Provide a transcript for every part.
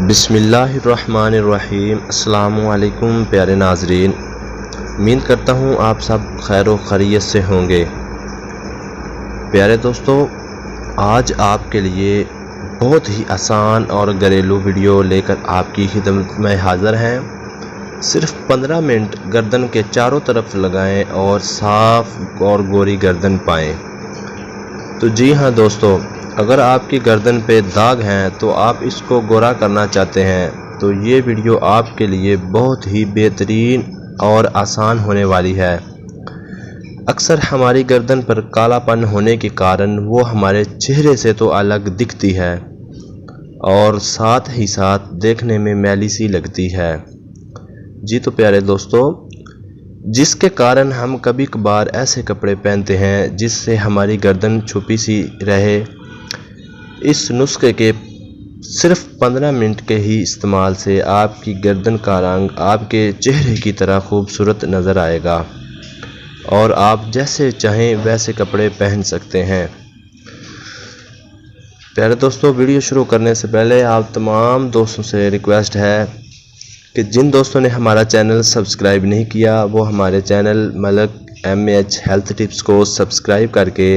بسم اللہ الرحمن الرحیم۔ السلام علیکم پیارے ناظرین، امید کرتا ہوں آپ سب خیر و خیریت سے ہوں گے۔ پیارے دوستو، آج آپ کے لیے بہت ہی آسان اور گھریلو ویڈیو لے کر آپ کی خدمت میں حاضر ہیں۔ صرف 15 منٹ گردن کے چاروں طرف لگائیں اور صاف اور گوری گردن پائیں۔ تو جی ہاں دوستو، اگر آپ کی گردن پہ داغ ہیں تو آپ اس کو گورا کرنا چاہتے ہیں تو یہ ویڈیو آپ کے لیے بہت ہی بہترین اور آسان ہونے والی ہے۔ اکثر ہماری گردن پر کالا پن ہونے کے کارن وہ ہمارے چہرے سے تو الگ دکھتی ہے اور ساتھ ہی ساتھ دیکھنے میں میلی سی لگتی ہے۔ جی تو پیارے دوستو، جس کے کارن ہم کبھی کبھار ایسے کپڑے پہنتے ہیں جس سے ہماری گردن چھپی سی رہے۔ اس نسخے کے صرف 15 منٹ کے ہی استعمال سے آپ کی گردن کا رنگ آپ کے چہرے کی طرح خوبصورت نظر آئے گا اور آپ جیسے چاہیں ویسے کپڑے پہن سکتے ہیں۔ پیارے دوستو، ویڈیو شروع کرنے سے پہلے آپ تمام دوستوں سے ریکویسٹ ہے کہ جن دوستوں نے ہمارا چینل سبسکرائب نہیں کیا وہ ہمارے چینل ملک MH ہیلتھ ٹپس کو سبسکرائب کر کے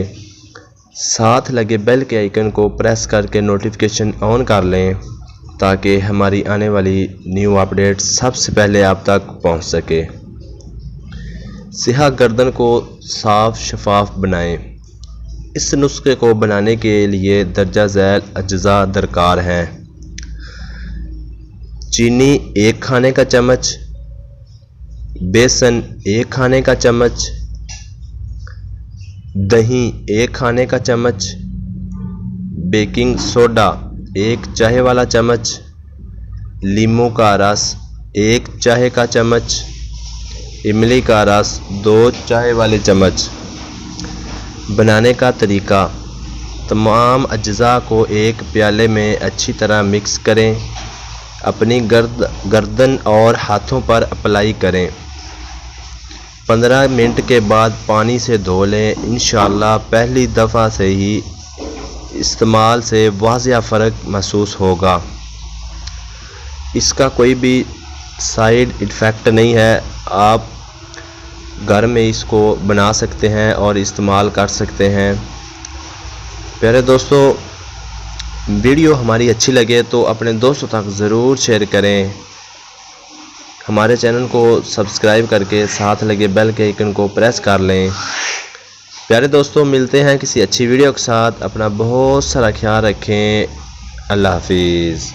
ساتھ لگے بیل کے آئیکن کو پریس کر کے نوٹیفیکیشن آن کر لیں تاکہ ہماری آنے والی نیو اپڈیٹ سب سے پہلے آپ تک پہنچ سکے۔ سیاہ گردن کو صاف شفاف بنائیں۔ اس نسخے کو بنانے کے لیے درجہ ذیل اجزاء درکار ہیں: چینی 1 کھانے کا چمچ، بیسن 1 کھانے کا چمچ، دہی 1 کھانے کا چمچ، بیکنگ سوڈا 1 چائے والا چمچ، لیموں کا رس 1 چائے کا چمچ، املی کا رس 2 چائے والے چمچ۔ بنانے کا طریقہ: تمام اجزاء کو ایک پیالے میں اچھی طرح مکس کریں، اپنی گردن اور ہاتھوں پر اپلائی کریں۔ 15 منٹ کے بعد پانی سے دھو لیں۔ انشاءاللہ پہلی دفعہ سے ہی استعمال سے واضح فرق محسوس ہوگا۔ اس کا کوئی بھی سائیڈ ایفیکٹ نہیں ہے، آپ گھر میں اس کو بنا سکتے ہیں اور استعمال کر سکتے ہیں۔ پیارے دوستو، ویڈیو ہماری اچھی لگے تو اپنے دوستوں تک ضرور شیئر کریں۔ ہمارے چینل کو سبسکرائب کر کے ساتھ لگے بیل کے آئیکن کو پریس کر لیں۔ پیارے دوستو، ملتے ہیں کسی اچھی ویڈیو کے ساتھ۔ اپنا بہت سارا خیال رکھیں۔ اللہ حافظ۔